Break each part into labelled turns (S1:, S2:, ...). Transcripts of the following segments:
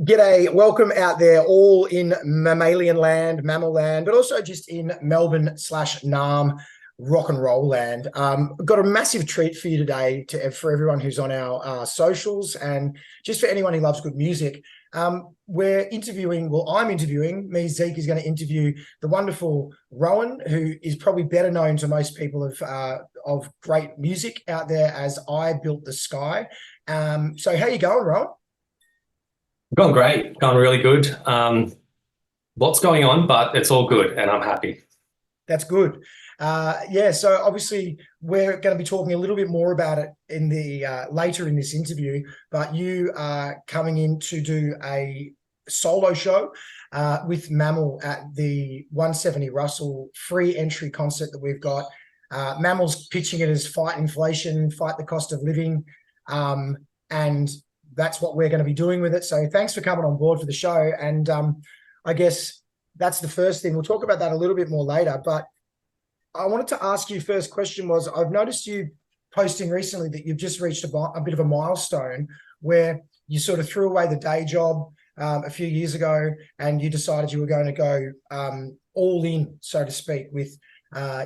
S1: G'day, welcome out there, all in mammalian land, mammal land, but also just in Melbourne/Narm rock and roll land. Got a massive treat for you today for everyone who's on our socials and just for anyone who loves good music. We're interviewing, well, I'm interviewing, Zeke is going to interview the wonderful Rowan, who is probably better known to most people of great music out there as I Built the Sky. So how you going, Rowan?
S2: Going great, going really good. Lots going on, but it's all good and I'm happy.
S1: That's good. Yeah, so obviously we're going to be talking a little bit more about it in the later in this interview, but you are coming in to do a solo show with Mammal at the 170 Russell free entry concert that we've got. Mammal's pitching it as fight inflation, fight the cost of living, and that's what we're going to be doing with it. So thanks for coming on board for the show. And I guess that's the first thing. We'll talk about that a little bit more later. But I wanted to ask you, first question was, I've noticed you posting recently that you've just reached a bit of a milestone where you sort of threw away the day job a few years ago and you decided you were going to go all in, so to speak, with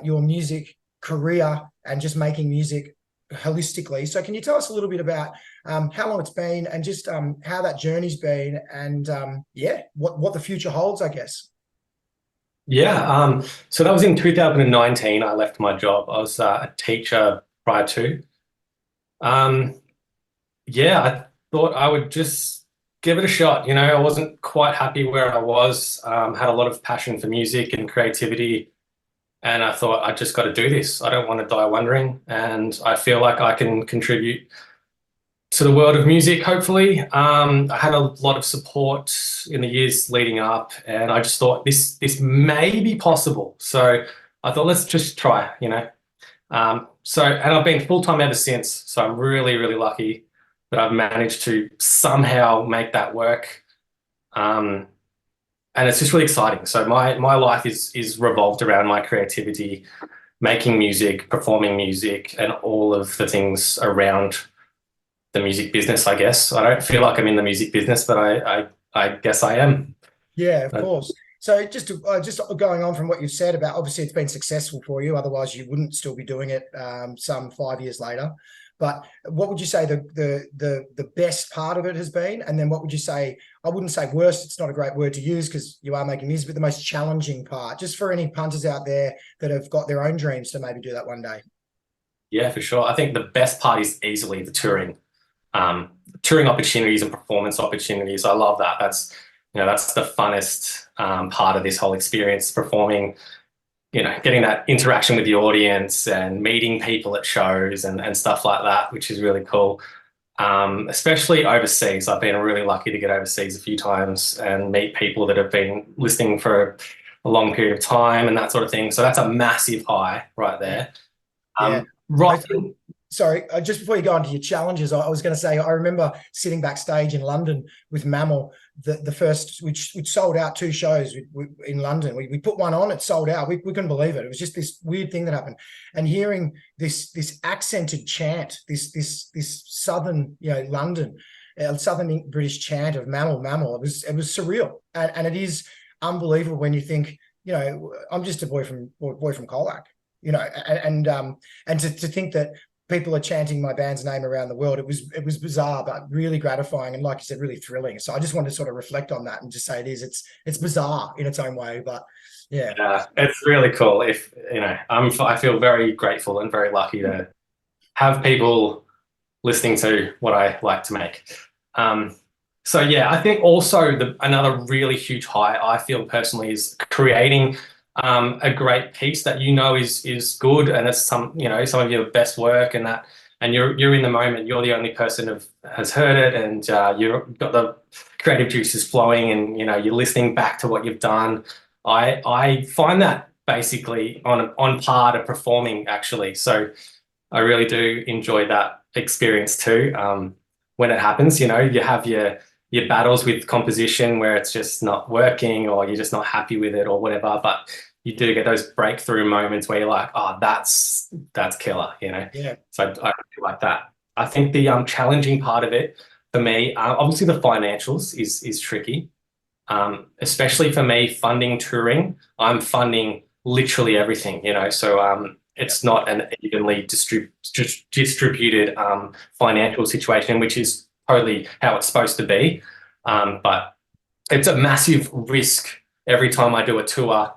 S1: your music career and just making music holistically. So can you tell us a little bit about how long it's been and just how that journey's been and yeah, what the future holds, I guess?
S2: Yeah, so that was in 2019. I left my job. I was a teacher prior to. Yeah, I thought I would just give it a shot. You know, I wasn't quite happy where I was, had a lot of passion for music and creativity. And I thought, I just got to do this. I don't want to die wondering. And I feel like I can contribute to the world of music, hopefully. I had a lot of support in the years leading up, and I just thought this may be possible. So I thought, let's just try, you know. And I've been full-time ever since. So I'm really, really lucky that I've managed to somehow make that work. And it's just really exciting. So my life is revolved around my creativity, making music, performing music, and all of the things around the music business, I guess. I don't feel like I'm in the music business, but I guess I am.
S1: Yeah, of course. So just going on from what you said about, obviously it's been successful for you, otherwise you wouldn't still be doing it some 5 years later. But what would you say the best part of it has been? And then what would you say, I wouldn't say worst, it's not a great word to use because you are making music, but the most challenging part, just for any punters out there that have got their own dreams to maybe do that one day?
S2: Yeah, for sure. I think the best part is easily the touring. Touring opportunities and performance opportunities. I love that. That's the funnest part of this whole experience, performing, you know, getting that interaction with the audience and meeting people at shows and stuff like that, which is really cool. Especially overseas. I've been really lucky to get overseas a few times and meet people that have been listening for a long period of time and that sort of thing. So that's a massive high right there.
S1: Yeah. Sorry, just before you go on to your challenges, I was going to say, I remember sitting backstage in London with Mammal, the first, which sold out 2 shows in London. We put one on, it sold out. We couldn't believe it. It was just this weird thing that happened. And hearing this accented chant, this southern, you know, London, southern British chant of Mammal, it was surreal. And it is unbelievable when you think, you know, I'm just a boy from Colac, you know, and to think that people are chanting my band's name around the world. It was bizarre, but really gratifying. And like you said, really thrilling. So I just wanted to sort of reflect on that and just say it's bizarre in its own way, but yeah.
S2: Yeah, it's really cool. If, you know, I feel very grateful and very lucky to have people listening to what I like to make. So yeah, I think also another really huge high I feel personally is creating a great piece that you know is good and it's some of your best work and you're in the moment. You're the only person who has heard it, and you've got the creative juices flowing, and you know you're listening back to what you've done. I find that basically on par to performing actually. So I really do enjoy that experience too. When it happens, you have your battles with composition where it's just not working or you're just not happy with it or whatever, but you do get those breakthrough moments where you're like, oh, that's killer.
S1: Yeah.
S2: So I really like that. I think the challenging part of it for me, obviously the financials is tricky. Especially for me, funding touring, I'm funding literally everything. So it's not an evenly distributed financial situation, which is totally how it's supposed to be. But it's a massive risk every time I do a tour,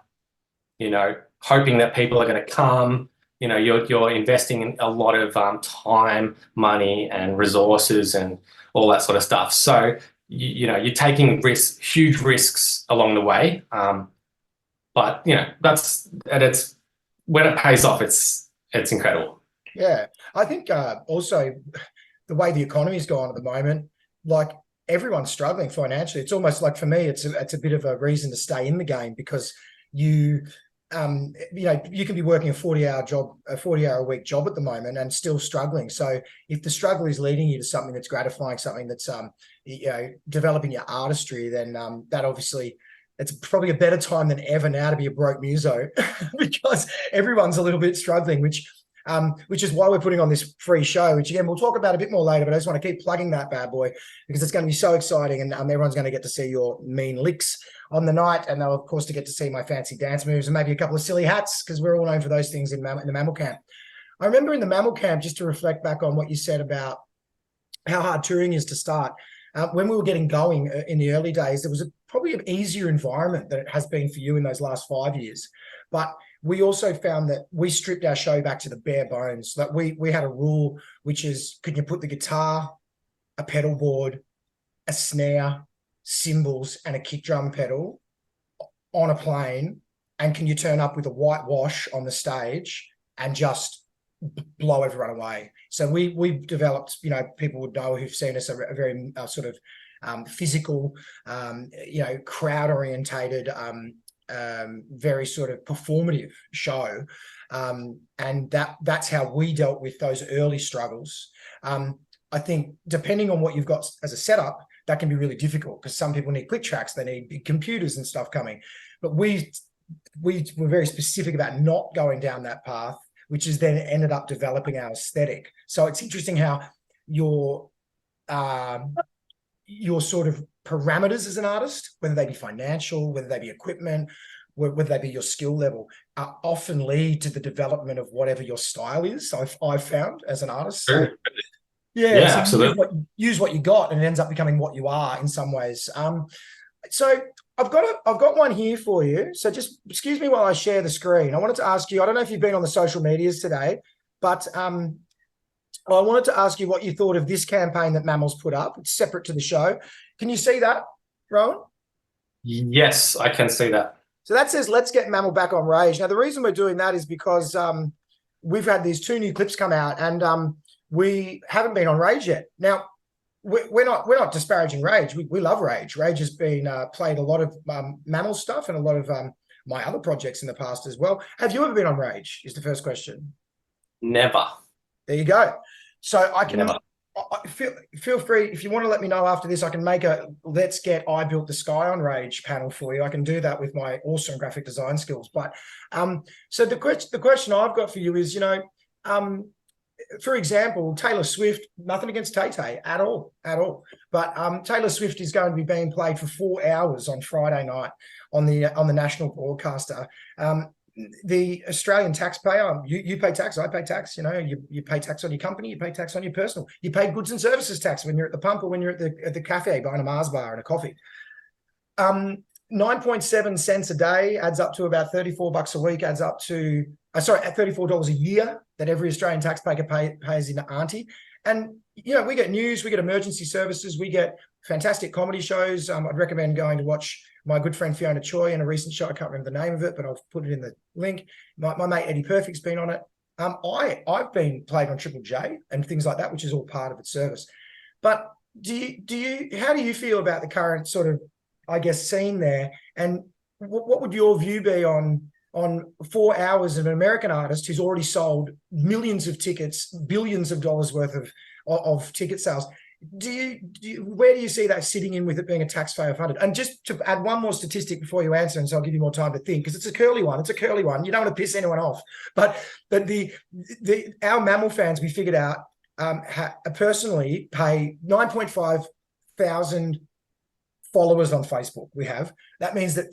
S2: hoping that people are going to come. You're investing in a lot of time, money, and resources, and all that sort of stuff. So you're taking huge risks along the way. But it's when it pays off, it's incredible.
S1: Yeah. I think also the way the economy's gone at the moment, like everyone's struggling financially. It's almost like for me, it's a bit of a reason to stay in the game because you can be working a 40-hour job, a 40-hour-a-week job at the moment and still struggling. So if the struggle is leading you to something that's gratifying, something that's developing your artistry, then that obviously it's probably a better time than ever now to be a broke muso because everyone's a little bit struggling, which is why we're putting on this free show, which again, we'll talk about a bit more later, but I just want to keep plugging that bad boy because it's going to be so exciting and everyone's going to get to see your mean licks on the night. And they'll, of course, to get to see my fancy dance moves and maybe a couple of silly hats because we're all known for those things in the Mammal Camp. I remember in the Mammal Camp, just to reflect back on what you said about how hard touring is to start, when we were getting going in the early days, there was probably an easier environment than it has been for you in those last 5 years. But we also found that we stripped our show back to the bare bones. That we had a rule, which is, could you put the guitar, a pedal board, a snare, cymbals, and a kick drum pedal on a plane? And can you turn up with a whitewash on the stage and just blow everyone away? So we developed, people would know who've seen us, a very sort of physical, crowd orientated, very sort of performative show. And that's how we dealt with those early struggles. I think depending on what you've got as a setup, that can be really difficult because some people need click tracks, they need big computers and stuff coming. But we were very specific about not going down that path, which is then ended up developing our aesthetic. So it's interesting how your sort of parameters as an artist, whether they be financial, whether they be equipment, whether they be your skill level, often lead to the development of whatever your style is. I've found as an artist. So,
S2: yeah,
S1: so
S2: absolutely.
S1: use what you got, and it ends up becoming what you are in some ways. So I've got one here for you. So just excuse me while I share the screen. I wanted to ask you, I don't know if you've been on the social medias today, but I wanted to ask you what you thought of this campaign that Mammal's put up. It's separate to the show. Can you see that, Rowan?
S2: Yes, I can see that.
S1: So that says, let's get Mammal back on Rage. Now, the reason we're doing that is because we've had these 2 new clips come out and we haven't been on Rage yet. Now, we're not disparaging Rage. We love Rage. Rage has been played a lot of Mammal stuff and a lot of my other projects in the past as well. Have you ever been on Rage? Is the first question.
S2: Never.
S1: There you go. So I can
S2: Never.
S1: feel free if you want to let me know after this. I can make a let's get I Built the Sky on Rage panel for you. I can do that with my awesome graphic design skills. But so the question I've got for you is, for example, Taylor Swift, nothing against Tay-Tay at all. But Taylor Swift is going to be being played for 4 hours on Friday night on the national broadcaster. The Australian taxpayer, you pay tax, I pay tax, you pay tax on your company, you pay tax on your personal, you pay goods and services tax when you're at the pump or when you're at the cafe buying a Mars bar and a coffee. 9.7 cents a day adds up to about $34 a week, adds up to, at $34 a year that every Australian taxpayer pays into Auntie. And, we get news, we get emergency services, we get fantastic comedy shows. I'd recommend going to watch my good friend Fiona Choi in a recent show. I can't remember the name of it, but I'll put it in the link. My mate Eddie Perfect's been on it. I've been played on Triple J and things like that, which is all part of its service. But how do you feel about the current sort of, I guess, scene there? And what would your view be on on 4 hours of an American artist who's already sold millions of tickets, billions of dollars worth of ticket sales. Where do you see that sitting in with it being a taxpayer funded? And just to add one more statistic before you answer, and so I'll give you more time to think, because it's a curly one. It's a curly one. You don't want to piss anyone off. But our Mammal fans, we figured out, personally pay 9.5 thousand followers on Facebook. We have. That means that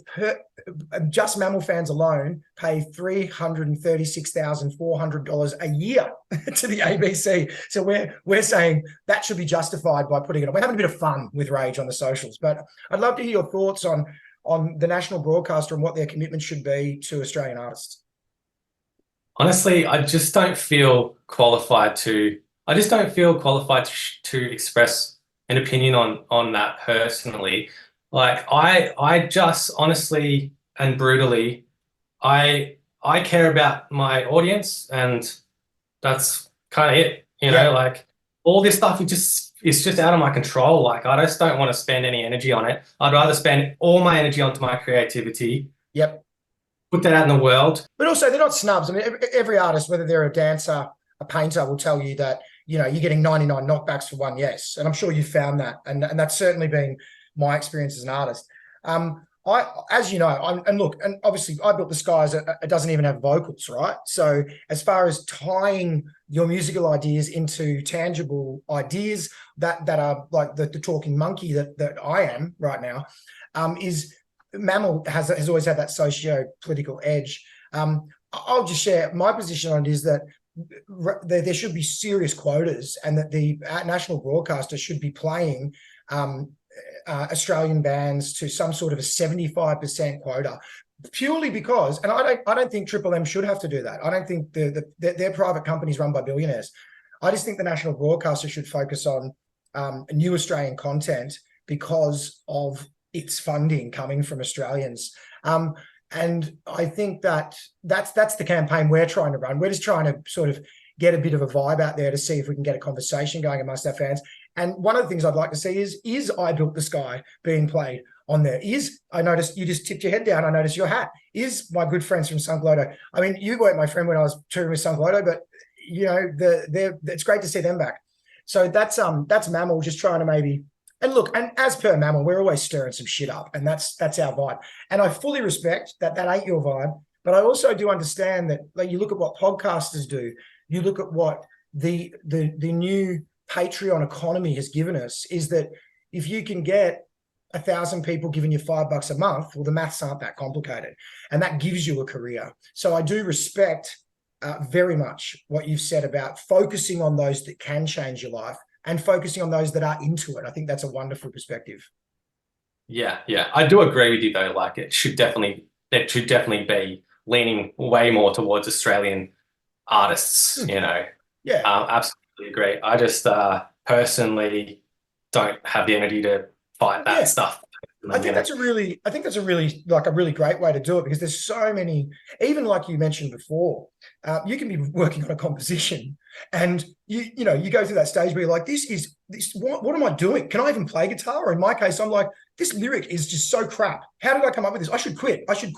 S1: just Mammal fans alone pay $336,400 a year to the ABC. So we're saying that should be justified by putting it on. We're having a bit of fun with Rage on the socials, but I'd love to hear your thoughts on the national broadcaster and what their commitment should be to Australian artists.
S2: Honestly, I just don't feel qualified to. I just don't feel qualified to express an opinion on that personally. Like I just honestly and brutally, I care about my audience, and that's kind of it. You know, like all this stuff it's just out of my control. Like I just don't want to spend any energy on it. I'd rather spend all my energy onto my creativity.
S1: Yep.
S2: Put that out in the world.
S1: But also, they're not snubs. I mean, every artist, whether they're a dancer, a painter, will tell you that, you know, you're getting 99 knockbacks for one yes. And I'm sure you found that. And that's certainly been my experience as an artist. As you know, and look, and obviously I Built the Skies, it doesn't even have vocals, right? So as far as tying your musical ideas into tangible ideas that are like the talking monkey that I am right now, is Mammal has always had that socio-political edge. I'll just share my position on it is that there should be serious quotas, and that the national broadcaster should be playing Australian bands to some sort of a 75% quota, purely because, and I don't think Triple M should have to do that. I don't think they're private companies run by billionaires. I just think the national broadcaster should focus on new Australian content because of its funding coming from Australians. And I think that's the campaign we're trying to run. We're just trying to sort of get a bit of a vibe out there to see if we can get a conversation going amongst our fans. And one of the things I'd like to see is I Built the Sky being played on there? I noticed you just tipped your head down. I noticed your hat. Is my good friends from Sungloto. I mean, you weren't my friend when I was touring with Sungloto, but you know, it's great to see them back. So that's Mammal just trying to maybe. And look, and as per Mammal, we're always stirring some shit up, and that's our vibe. And I fully respect that ain't your vibe, but I also do understand that, like, you look at what podcasters do, you look at what the new Patreon economy has given us, is that if you can get 1,000 people giving you $5 a month, well, the maths aren't that complicated, and that gives you a career. So I do respect very much what you've said about focusing on those that can change your life, and focusing on those that are into it. I think that's a wonderful perspective.
S2: Yeah. I do agree with you though. Like it should definitely be leaning way more towards Australian artists, you know.
S1: Yeah.
S2: Absolutely agree. I just personally don't have the energy to fight that stuff.
S1: I think that's a really like a really great way to do it, because there's so many, even like you mentioned before, you can be working on a composition and you know, you go through that stage where you're like, what am I doing? Can I even play guitar? Or in my case, I'm like, this lyric is just so crap. How did I come up with this? I should quit. I should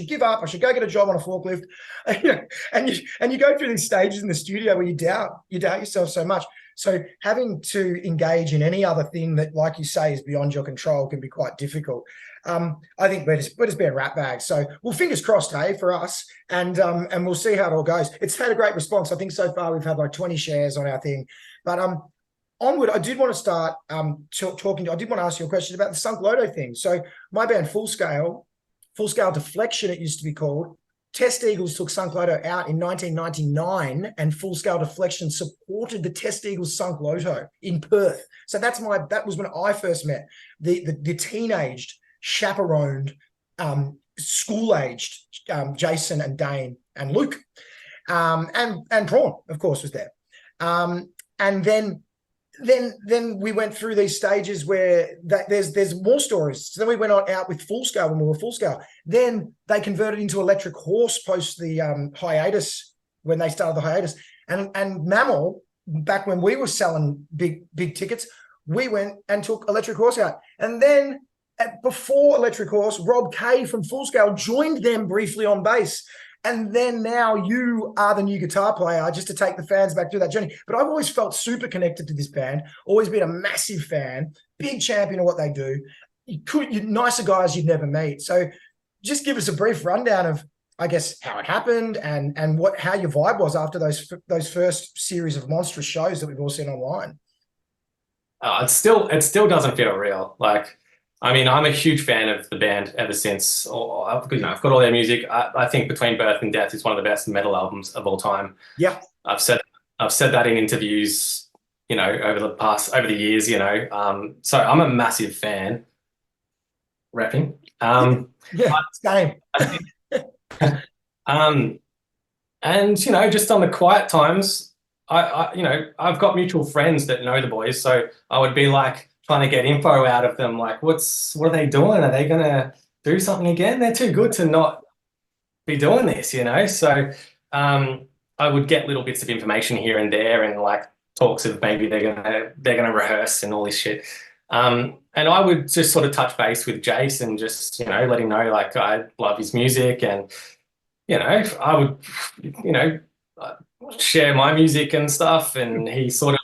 S1: give up. I should go get a job on a forklift. And you go through these stages in the studio where you doubt yourself so much. So having to engage in any other thing that, like you say, is beyond your control can be quite difficult. I think we're just being rat bags. So, well, fingers crossed, hey, for us, and we'll see how it all goes. It's had a great response. I think so far we've had like 20 shares on our thing. But onward, I did want to start talking. I did want to ask you a question about the Sungloto thing. So my band, Full Scale Deflection, it used to be called. Test Eagles took Sungloto out in 1999, and Full Scale Deflection supported the Test Eagles Sungloto in Perth. So that was when I first met the teenaged, chaperoned, school-aged Jason and Dane and Luke, and Prawn, of course, was there. And then we went through these stages where there's more stories. So then we went out with Full Scale when we were Full Scale. Then they converted into Electric Horse post the hiatus, when they started the hiatus. And Mammal, back when we were selling big tickets, we went and took Electric Horse out. And then before Electric Horse, Rob Kay from Full Scale joined them briefly on bass. And then now you are the new guitar player, just to take the fans back through that journey. But I've always felt super connected to this band, always been a massive fan, big champion of what they do. You nicer guys you'd never meet. So just give us a brief rundown of, I guess, how it happened and how your vibe was after those first series of monstrous shows that we've all seen online.
S2: It still doesn't feel real. Like, I mean, I'm a huge fan of the band ever since. I've got all their music. I think Between Birth and Death is one of the best metal albums of all time.
S1: Yeah,
S2: I've said that in interviews, over the years, So I'm a massive fan. Repping.
S1: Yeah, same.
S2: And just on the quiet times, I've got mutual friends that know the boys, so I would be like trying to get info out of them, like what are they doing? Are they gonna do something again? They're too good to not be doing this, So I would get little bits of information here and there, and like talks of maybe they're gonna rehearse and all this shit. And I would just sort of touch base with Jace and just let him know like I love his music, and I would share my music and stuff, and he sort of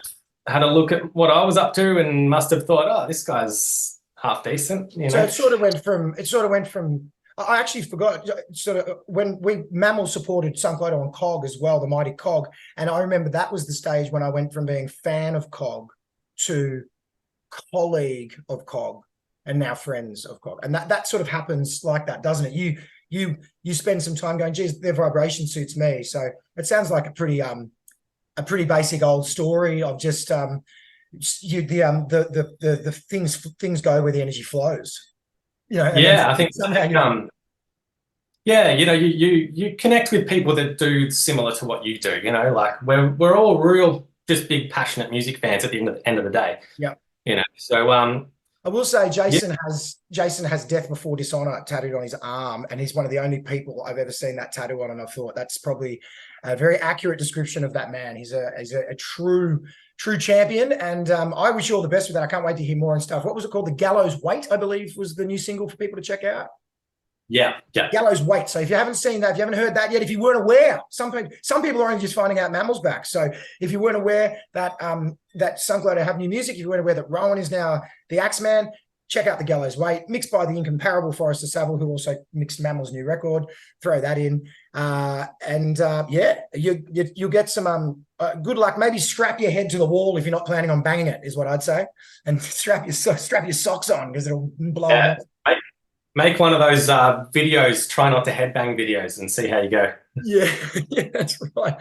S2: had a look at what I was up to and must have thought, oh, this guy's half decent,
S1: So it sort of went from I actually forgot, sort of when Mammal supported Sunk Loader on Cog as well, the mighty Cog, and I remember that was the stage when I went from being fan of Cog to colleague of Cog, and now friends of Cog, and that sort of happens like that, doesn't it? You spend some time going, geez, their vibration suits me. So it sounds like a pretty basic old story of just the things go where the energy flows.
S2: I think somehow you connect with people that do similar to what you do. Like we're all real, just big passionate music fans at the end of the day.
S1: Yeah.
S2: So
S1: I will say Jason has Death Before Dishonor tattooed on his arm, and he's one of the only people I've ever seen that tattoo on, and I thought that's probably a very accurate description of that man. He's a true champion, and I wish you all the best with that. I can't wait to hear more and stuff. What was it called? The Gallows Weight, I believe, was the new single for people to check out.
S2: Yeah.
S1: Gallows Weight. So if you haven't seen that, if you haven't heard that yet, if you weren't aware, some people are only just finding out Mammal's back. So if you weren't aware that that Sunk Loader have new music, if you weren't aware that Rowan is now the Axeman, check out the Gallows Weight, mixed by the incomparable Forrester Saville, who also mixed Mammal's new record. Throw that in, you'll get some good luck. Maybe strap your head to the wall if you're not planning on banging it, is what I'd say, and strap your socks on because it'll blow up.
S2: Make one of those videos, try not to headbang videos, and see how you go.
S1: Yeah, that's right.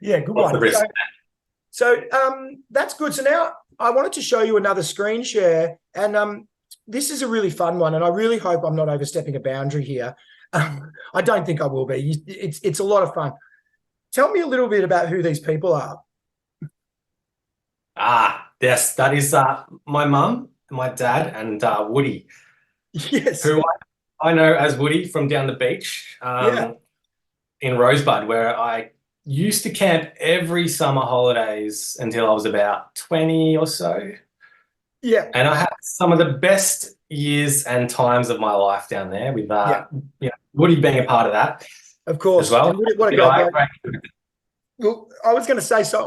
S1: Yeah, good one. So that's good. So now I wanted to show you another screen share, and this is a really fun one, and I really hope I'm not overstepping a boundary here. I don't think I will be. It's a lot of fun. Tell me a little bit about who these people are.
S2: Yes, that is my mum, my dad, and Woody.
S1: Yes.
S2: Who I know as Woody from down the beach in Rosebud, where I used to camp every summer holidays until I was about 20 or so.
S1: Yeah.
S2: And I had some of the best years and times of my life down there with Woody being a part of that.
S1: Of course.
S2: As well.
S1: What a guy. Well, I was going to say, so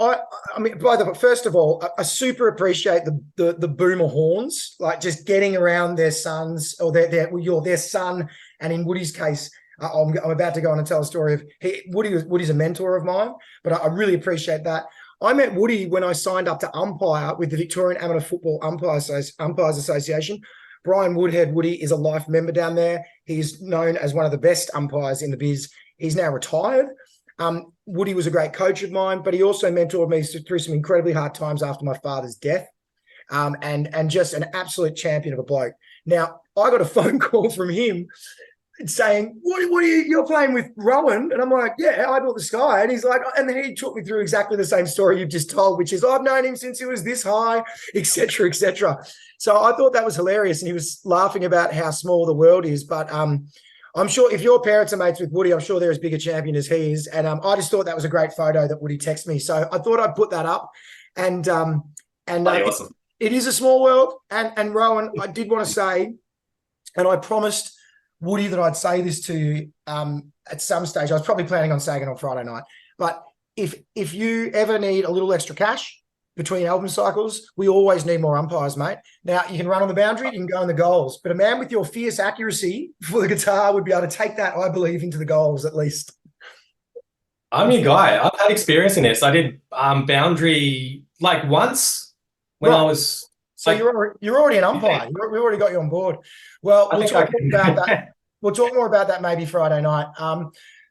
S1: I mean, by the way, first of all, I super appreciate the boomer horns, like just getting around their sons or their son, and in Woody's case, I'm about to go on and tell a story of Woody's a mentor of mine, but I really appreciate that. I met Woody when I signed up to umpire with the Victorian Amateur Football Umpires Association. Brian Woodhead, Woody, is a life member down there. He's known as one of the best umpires in the biz. He's now retired. Woody was a great coach of mine, but he also mentored me through some incredibly hard times after my father's death, and just an absolute champion of a bloke. Now, I got a phone call from him saying, what are you're playing with Rowan? And I'm like, yeah, I built the Sky. And he's like, and then he took me through exactly the same story you've just told, which is I've known him since he was this high, et cetera, et cetera. So I thought that was hilarious. And he was laughing about how small the world is. But I'm sure if your parents are mates with Woody, I'm sure they're as big a champion as he is. And I just thought that was a great photo that Woody texted me. So I thought I'd put that up. And
S2: awesome.
S1: it is a small world. And Rowan, I did want to say, And I promised Woody that I'd say this to you at some stage. I was probably planning on saying it on Friday night. But if you ever need a little extra cash between album cycles, we always need more umpires, mate. Now, you can run on the boundary, you can go in the goals, but a man with your fierce accuracy for the guitar would be able to take that, I believe, into the goals at least.
S2: I'm your guy. I've had experience in this. I did boundary like once when I was.
S1: So you're already an umpire. We already got you on board. Well, we'll talk more about that. We'll talk more about that maybe Friday night.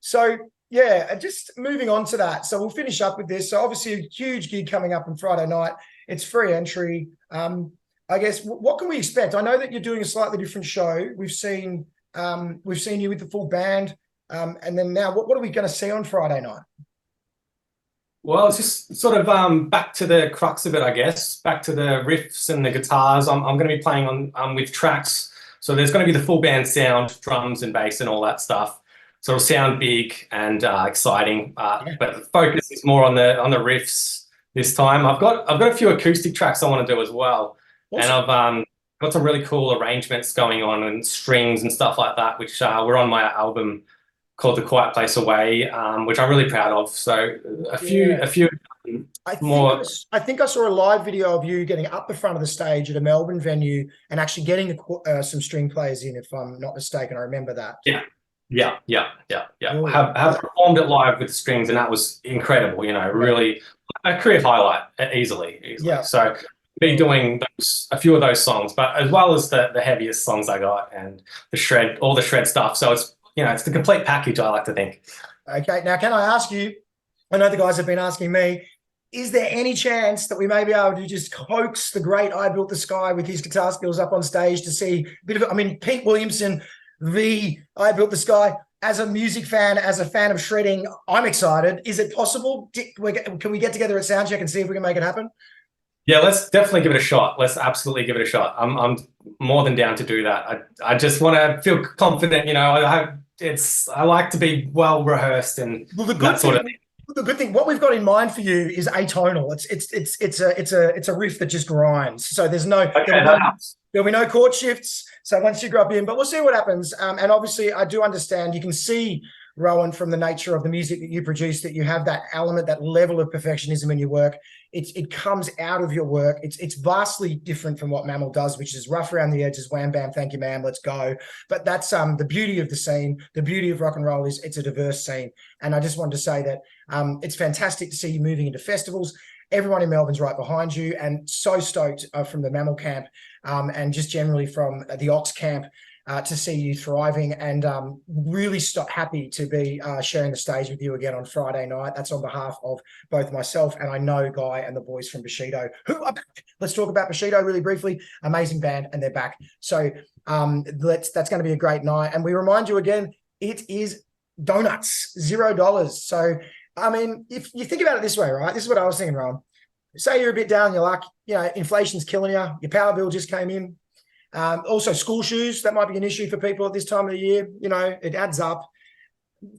S1: So yeah, just moving on to that. So we'll finish up with this. So obviously a huge gig coming up on Friday night. It's free entry. I guess what can we expect? I know that you're doing a slightly different show. We've seen you with the full band. And then now what are we going to see on Friday night?
S2: Well, it's just sort of back to the crux of it, I guess. Back to the riffs and the guitars. I'm going to be playing on with tracks. So there's going to be the full band sound, drums and bass and all that stuff. So it'll sound big and exciting, but the focus is more on the riffs this time. I've got a few acoustic tracks I want to do as well, awesome. And I've got some really cool arrangements going on and strings and stuff like that, which were on my album called The Quiet Place Away, which I'm really proud of. So a few more.
S1: I think I saw a live video of you getting up the front of the stage at a Melbourne venue and actually getting some string players in, if I'm not mistaken. I remember that.
S2: Yeah. I have performed it live with strings, and that was incredible. You know, really a career highlight easily.
S1: Yeah.
S2: So be doing a few of those songs, but as well as the heaviest songs I got and all the shred stuff. So it's, you know, it's the complete package, I like to think.
S1: Okay. Now, can I ask you, I know the guys have been asking me, is there any chance that we may be able to just coax the great I Built the Sky with his guitar skills up on stage to see a bit of, I mean, Pete Williamson, the I Built the Sky, as a music fan, as a fan of shredding, I'm excited. Is it possible? Can we get together at Soundcheck and see if we can make it happen?
S2: Yeah, let's definitely give it a shot. Let's absolutely give it a shot. I'm more than down to do that. I just want to feel confident. You know, I like to be well rehearsed and that sort of thing.
S1: The good thing, what we've got in mind for you is atonal. It's a riff that just grinds. So there's no there'll be no chord shifts. So once you drop in, but we'll see what happens. And obviously, I do understand. You can see, Rowan, from the nature of the music that you produce, that you have that element, that level of perfectionism in your work. It comes out of your work. It's vastly different from what Mammal does, which is rough around the edges, wham, bam, thank you, ma'am, let's go. But that's the beauty of the scene. The beauty of rock and roll is it's a diverse scene. And I just wanted to say that it's fantastic to see you moving into festivals. Everyone in Melbourne's right behind you, and so stoked from the Mammal camp and just generally from the Ox camp to see you thriving, and really happy to be sharing the stage with you again on Friday night. That's on behalf of both myself and I know Guy and the boys from Bushido, who are back. Let's talk about Bushido really briefly. Amazing band, and they're back. So that's going to be a great night. And we remind you again, it is donuts, $0. So, I mean, if you think about it this way, right? This is what I was thinking, Ron. Say you're a bit down your luck, you know, inflation's killing you. Your power bill just came in. Also school shoes, that might be an issue for people at this time of the year. You know, it adds up.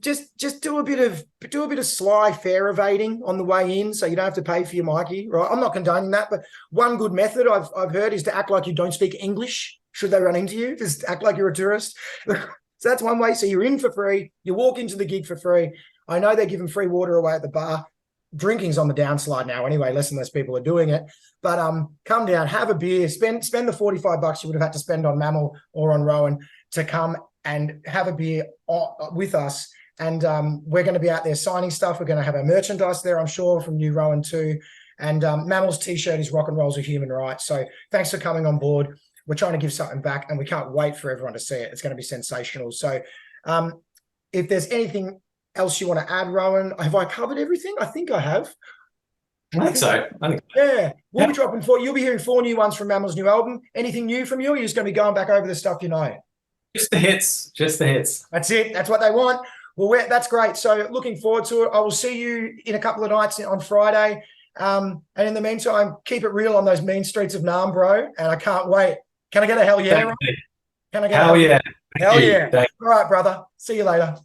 S1: Just do a bit of sly fare evading on the way in, so you don't have to pay for your Mikey, right? I'm not condoning that, but one good method I've heard is to act like you don't speak English should they run into you. Just act like you're a tourist. So that's one way. So you're in for free. You walk into the gig for free. I know they're giving free water away at the bar. Drinking's on the downslide now anyway, less and less people are doing it. But come down, have a beer, spend the $45 you would have had to spend on Mammal or on Rowan to come and have a beer with us. And we're going to be out there signing stuff. We're going to have our merchandise there, I'm sure, from you, Rowan, too. And Mammal's T-shirt is Rock and Roll's a Human Right. So thanks for coming on board. We're trying to give something back, and we can't wait for everyone to see it. It's going to be sensational. So if there's anything else you want to add, Rowan? Have I covered everything? I think I have.
S2: I think so.
S1: Yeah. We'll be dropping you'll be hearing 4 new ones from Mammal's new album. Anything new from you, or you're just going to be going back over the stuff you know?
S2: Just the hits.
S1: That's it. That's what they want. Well, that's great. So looking forward to it. I will see you in a couple of nights on Friday. And in the meantime, keep it real on those mean streets of Naarm, bro. And I can't wait. Can I get a hell yeah? Rowan? Can I get
S2: hell yeah?
S1: Hell yeah. All right, brother. See you later.